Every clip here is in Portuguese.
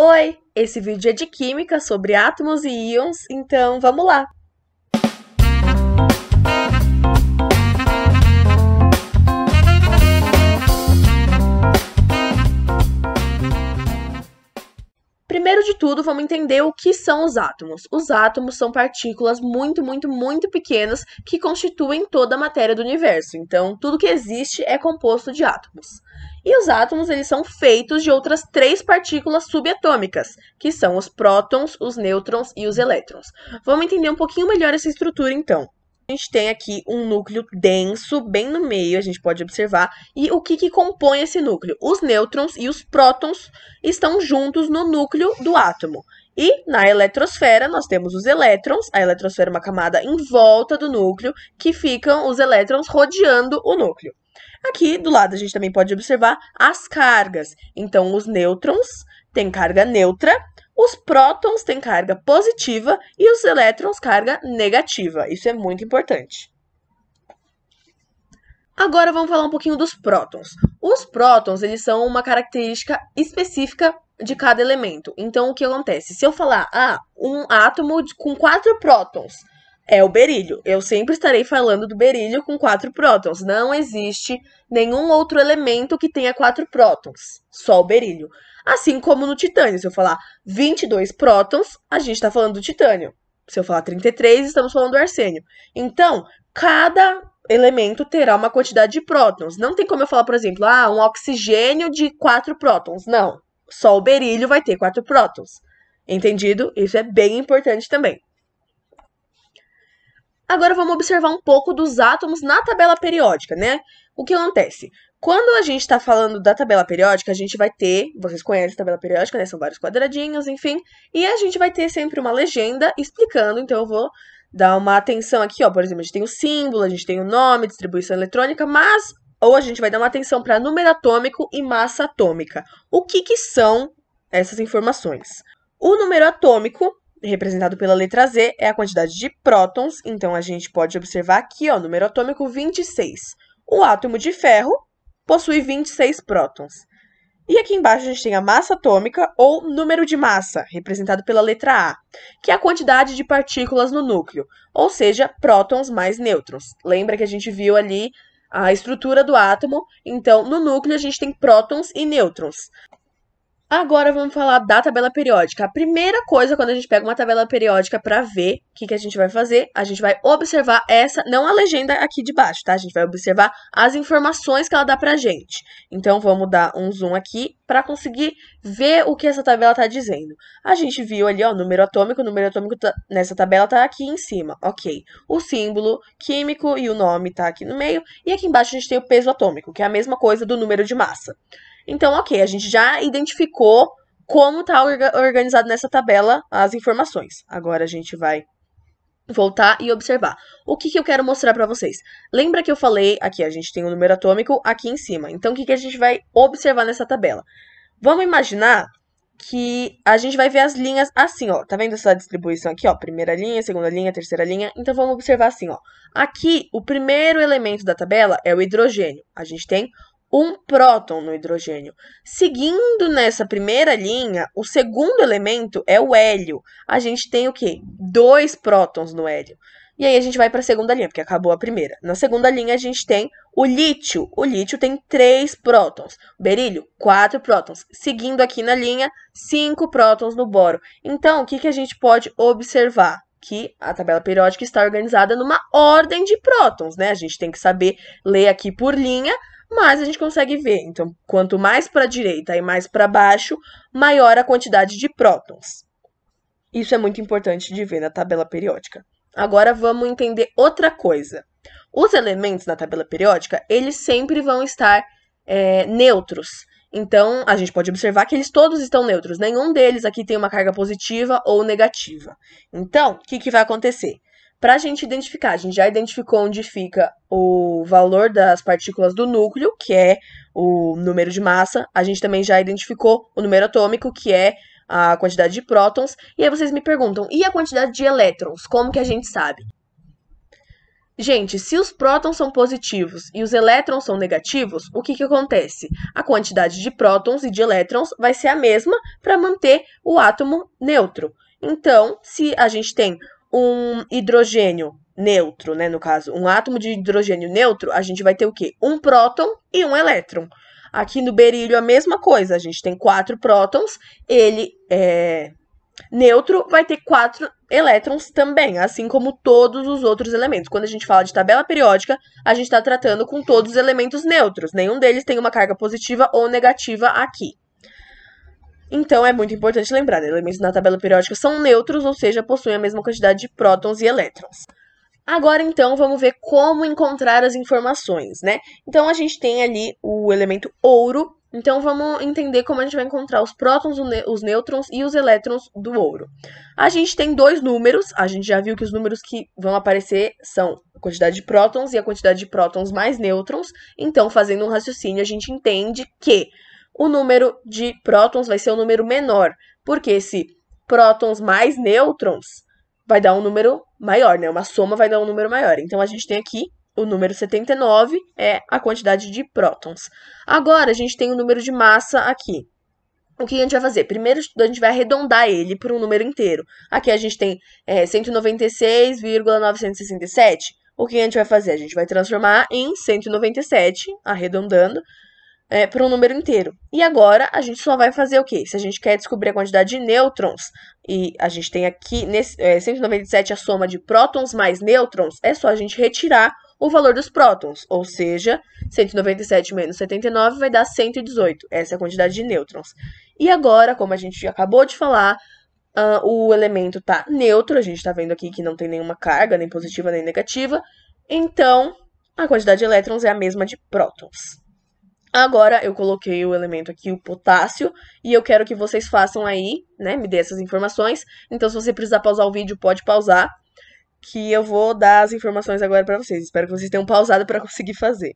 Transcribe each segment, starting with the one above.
Oi, esse vídeo é de química sobre átomos e íons, então vamos lá! Primeiro de tudo, vamos entender o que são os átomos. Os átomos são partículas muito pequenas que constituem toda a matéria do universo. Então, tudo que existe é composto de átomos. E os átomos, eles são feitos de outras 3 partículas subatômicas, que são os prótons, os nêutrons e os elétrons. Vamos entender um pouquinho melhor essa estrutura, então. A gente tem aqui um núcleo denso, bem no meio, a gente pode observar. E o que compõe esse núcleo? Os nêutrons e os prótons estão juntos no núcleo do átomo. E na eletrosfera, nós temos os elétrons. A eletrosfera é uma camada em volta do núcleo, que ficam os elétrons rodeando o núcleo. Aqui do lado a gente também pode observar as cargas. Então, os nêutrons têm carga neutra, os prótons têm carga positiva e os elétrons carga negativa. Isso é muito importante. Agora vamos falar um pouquinho dos prótons. Os prótons, eles são uma característica específica de cada elemento. Então, o que acontece? Se eu falar, um átomo com 4 prótons, é o berílio. Eu sempre estarei falando do berílio com 4 prótons. Não existe nenhum outro elemento que tenha 4 prótons, só o berílio. Assim como no titânio, se eu falar 22 prótons, a gente está falando do titânio. Se eu falar 33, estamos falando do arsênio. Então, cada elemento terá uma quantidade de prótons. Não tem como eu falar, por exemplo, um oxigênio de 4 prótons. Não, só o berílio vai ter 4 prótons. Entendido? Isso é bem importante também. Agora vamos observar um pouco dos átomos na tabela periódica, né? O que acontece? Quando a gente está falando da tabela periódica, a gente vai ter, vocês conhecem a tabela periódica, né? São vários quadradinhos, enfim. E a gente vai ter sempre uma legenda explicando, então eu vou dar uma atenção aqui, ó. Por exemplo, a gente tem o símbolo, a gente tem o nome, distribuição eletrônica, ou a gente vai dar uma atenção para número atômico e massa atômica. O que são essas informações? O número atômico, representado pela letra Z, é a quantidade de prótons. Então, a gente pode observar aqui, ó, número atômico 26. O átomo de ferro possui 26 prótons. E aqui embaixo a gente tem a massa atômica, ou número de massa, representado pela letra A, que é a quantidade de partículas no núcleo, ou seja, prótons mais nêutrons. Lembra que a gente viu ali a estrutura do átomo? Então, no núcleo a gente tem prótons e nêutrons. Agora vamos falar da tabela periódica. A primeira coisa, quando a gente pega uma tabela periódica para ver, o que a gente vai fazer? A gente vai observar não a legenda aqui de baixo, tá? A gente vai observar as informações que ela dá pra gente. Então, vamos dar um zoom aqui para conseguir ver o que essa tabela tá dizendo. A gente viu ali, ó, o número atômico nessa tabela tá aqui em cima, ok. O símbolo químico e o nome tá aqui no meio. E aqui embaixo a gente tem o peso atômico, que é a mesma coisa do número de massa. Então, ok, a gente já identificou como está organizado nessa tabela as informações. Agora a gente vai voltar e observar. O que eu quero mostrar para vocês? Lembra que eu falei aqui, a gente tem o número atômico aqui em cima. Então, o que a gente vai observar nessa tabela? Vamos imaginar que a gente vai ver as linhas assim, ó. Tá vendo essa distribuição aqui, ó? Primeira linha, segunda linha, terceira linha. Então, vamos observar assim, ó. Aqui, o primeiro elemento da tabela é o hidrogênio. A gente tem um próton no hidrogênio. Seguindo nessa primeira linha, o segundo elemento é o hélio. A gente tem o quê? 2 prótons no hélio. E aí a gente vai para a segunda linha, porque acabou a primeira. Na segunda linha a gente tem o lítio. O lítio tem 3 prótons. O berílio, 4 prótons. Seguindo aqui na linha, 5 prótons no boro. Então, o que a gente pode observar? Que a tabela periódica está organizada numa ordem de prótons, né? A gente tem que saber ler aqui por linha, mas a gente consegue ver. Então, quanto mais para a direita e mais para baixo, maior a quantidade de prótons. Isso é muito importante de ver na tabela periódica. Agora, vamos entender outra coisa. Os elementos na tabela periódica, eles sempre vão estar neutros. Então, a gente pode observar que eles todos estão neutros. Nenhum deles aqui tem uma carga positiva ou negativa. Então, o que vai acontecer? Para a gente identificar, a gente já identificou onde fica o valor das partículas do núcleo, que é o número de massa. A gente também já identificou o número atômico, que é a quantidade de prótons. E aí vocês me perguntam, e a quantidade de elétrons? Como que a gente sabe? Gente, se os prótons são positivos e os elétrons são negativos, o que acontece? A quantidade de prótons e de elétrons vai ser a mesma para manter o átomo neutro. Então, se a gente tem um hidrogênio neutro, né, no caso, um átomo de hidrogênio neutro, a gente vai ter o quê? Um próton e um elétron. Aqui no berílio a mesma coisa, a gente tem 4 prótons, ele neutro vai ter 4 elétrons também, assim como todos os outros elementos. Quando a gente fala de tabela periódica, a gente está tratando com todos os elementos neutros. Nenhum deles tem uma carga positiva ou negativa aqui. Então, é muito importante lembrar, né? Elementos na tabela periódica são neutros, ou seja, possuem a mesma quantidade de prótons e elétrons. Agora, então, vamos ver como encontrar as informações, né? Então, a gente tem ali o elemento ouro. Então, vamos entender como a gente vai encontrar os prótons, os nêutrons e os elétrons do ouro. A gente tem 2 números. A gente já viu que os números que vão aparecer são a quantidade de prótons e a quantidade de prótons mais nêutrons. Então, fazendo um raciocínio, a gente entende que o número de prótons vai ser o número menor. Porque esse prótons mais nêutrons vai dar um número maior, né? Uma soma vai dar um número maior. Então, a gente tem aqui o número 79, é a quantidade de prótons. Agora, a gente tem o número de massa aqui. O que a gente vai fazer? Primeiro, a gente vai arredondar ele para um número inteiro. Aqui a gente tem 196,967. O que a gente vai fazer? A gente vai transformar em 197, arredondando, para um número inteiro. E agora, a gente só vai fazer o quê? Se a gente quer descobrir a quantidade de nêutrons, e a gente tem aqui, nesse 197, a soma de prótons mais nêutrons, é só a gente retirar o valor dos prótons, ou seja, 197 menos 79 vai dar 118. Essa é a quantidade de nêutrons. E agora, como a gente acabou de falar, o elemento está neutro, a gente está vendo aqui que não tem nenhuma carga, nem positiva nem negativa, então a quantidade de elétrons é a mesma de prótons. Agora eu coloquei o elemento aqui, o potássio, e eu quero que vocês façam aí, né, me dê essas informações. Então, se você precisar pausar o vídeo, pode pausar, que eu vou dar as informações agora para vocês. Espero que vocês tenham pausado para conseguir fazer.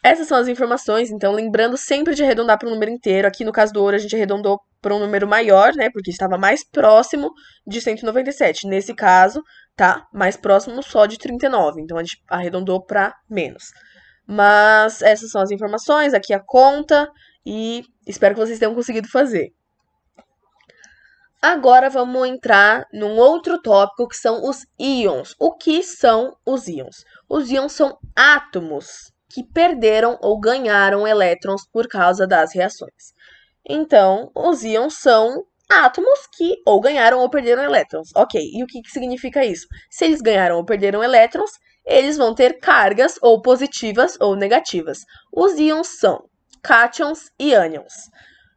Essas são as informações, então lembrando sempre de arredondar para um número inteiro. Aqui no caso do ouro a gente arredondou para um número maior, né, porque estava mais próximo de 197. Nesse caso, tá mais próximo só de 39, então a gente arredondou para menos. Mas essas são as informações, aqui a conta, e espero que vocês tenham conseguido fazer. Agora vamos entrar num outro tópico que são os íons. O que são os íons? Os íons são átomos que perderam ou ganharam elétrons por causa das reações. Então, os íons são átomos que ou ganharam ou perderam elétrons. Ok, e o que significa isso? Se eles ganharam ou perderam elétrons, eles vão ter cargas ou positivas ou negativas. Os íons são cátions e ânions.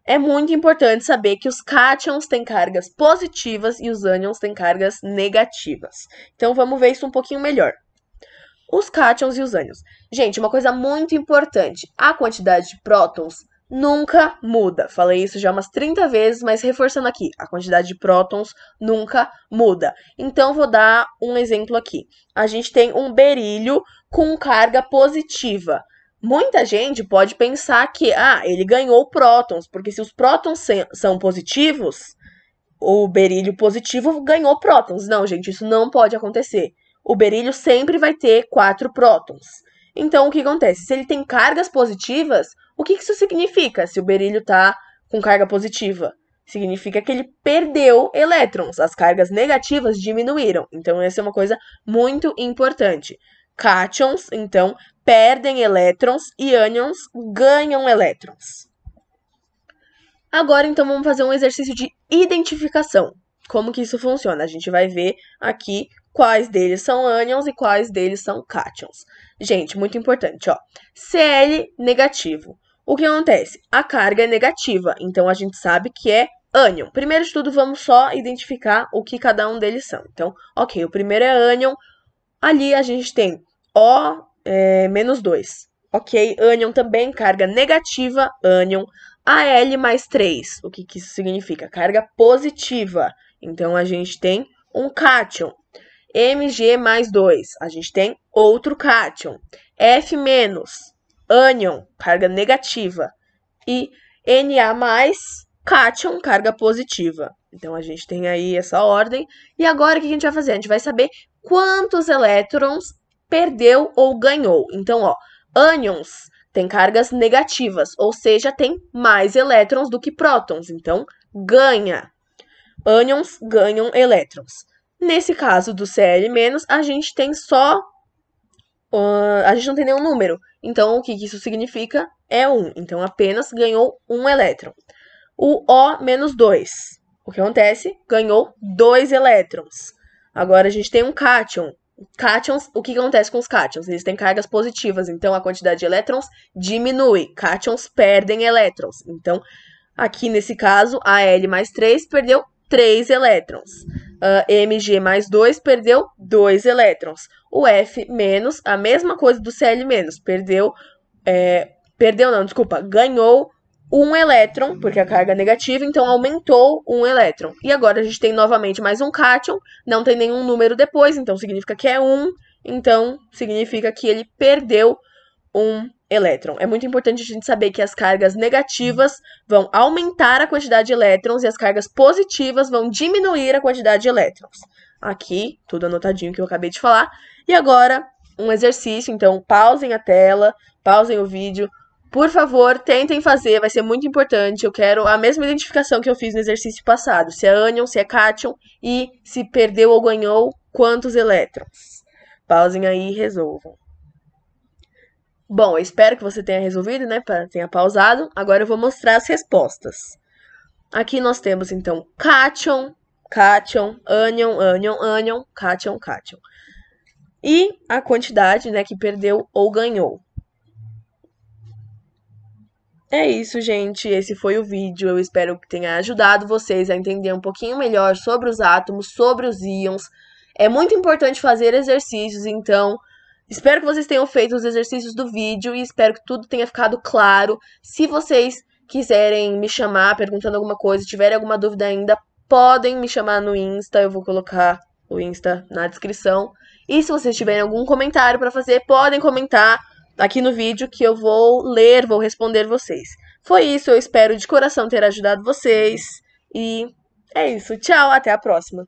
É muito importante saber que os cátions têm cargas positivas e os ânions têm cargas negativas. Então, vamos ver isso um pouquinho melhor. Os cátions e os ânions. Gente, uma coisa muito importante. A quantidade de prótons nunca muda. Falei isso já umas 30 vezes, mas reforçando aqui. A quantidade de prótons nunca muda. Então, vou dar um exemplo aqui. A gente tem um berílio com carga positiva. Muita gente pode pensar que, ele ganhou prótons, porque se os prótons são positivos, o berílio positivo ganhou prótons. Não, gente, isso não pode acontecer. O berílio sempre vai ter 4 prótons. Então, o que acontece? Se ele tem cargas positivas, o que isso significa se o berílio está com carga positiva? Significa que ele perdeu elétrons. As cargas negativas diminuíram. Então, essa é uma coisa muito importante. Cátions, então, perdem elétrons e ânions ganham elétrons. Agora, então, vamos fazer um exercício de identificação. Como que isso funciona? A gente vai ver aqui quais deles são ânions e quais deles são cátions. Gente, muito importante, ó. Cl negativo. O que acontece? A carga é negativa, então a gente sabe que é ânion. Primeiro de tudo, vamos só identificar o que cada um deles são. Então, ok, o primeiro é ânion. Ali a gente tem O-2. Ok, ânion também, carga negativa, ânion. Al mais 3, o que isso significa? Carga positiva. Então, a gente tem um cátion. Mg mais 2, a gente tem outro cátion. F menos, ânion, carga negativa. E Na mais, cátion, carga positiva. Então, a gente tem aí essa ordem. E agora, o que a gente vai fazer? A gente vai saber quantos elétrons perdeu ou ganhou. Então, ó, ânions tem cargas negativas, ou seja, tem mais elétrons do que prótons, então ganha. Ânions ganham elétrons. Nesse caso do Cl-, a gente tem só... a gente não tem nenhum número. Então, o que isso significa? É 1. Então, apenas ganhou 1 elétron. O O-2. O que acontece? Ganhou 2 elétrons. Agora, a gente tem um cátion. Cátions, o que acontece com os cátions? Eles têm cargas positivas, então a quantidade de elétrons diminui. Cátions perdem elétrons. Então, aqui nesse caso, a L mais 3 perdeu 3 elétrons. Mg+2 perdeu 2 elétrons. O F-, a mesma coisa do Cl-, ganhou 1 elétron, porque a carga é negativa, então aumentou 1 elétron. E agora a gente tem novamente mais um cátion, não tem nenhum número depois, então significa que é 1, então significa que ele perdeu 1 elétron. É muito importante a gente saber que as cargas negativas vão aumentar a quantidade de elétrons e as cargas positivas vão diminuir a quantidade de elétrons. Aqui, tudo anotadinho que eu acabei de falar. E agora, um exercício, então pausem a tela, pausem o vídeo. Por favor, tentem fazer, vai ser muito importante. Eu quero a mesma identificação que eu fiz no exercício passado. Se é ânion, se é cátion e se perdeu ou ganhou, quantos elétrons. Pausem aí e resolvam. Bom, eu espero que você tenha resolvido, né? Tenha pausado. Agora eu vou mostrar as respostas. Aqui nós temos, então, cátion, cátion, ânion, ânion, ânion, cátion, cátion. E a quantidade, né, que perdeu ou ganhou. É isso, gente. Esse foi o vídeo. Eu espero que tenha ajudado vocês a entender um pouquinho melhor sobre os átomos, sobre os íons. É muito importante fazer exercícios, então espero que vocês tenham feito os exercícios do vídeo e espero que tudo tenha ficado claro. Se vocês quiserem me chamar perguntando alguma coisa, tiverem alguma dúvida ainda, podem me chamar no Insta. Eu vou colocar o Insta na descrição. E se vocês tiverem algum comentário para fazer, podem comentar aqui no vídeo que eu vou ler, vou responder vocês. Foi isso, eu espero de coração ter ajudado vocês. E é isso. Tchau, até a próxima.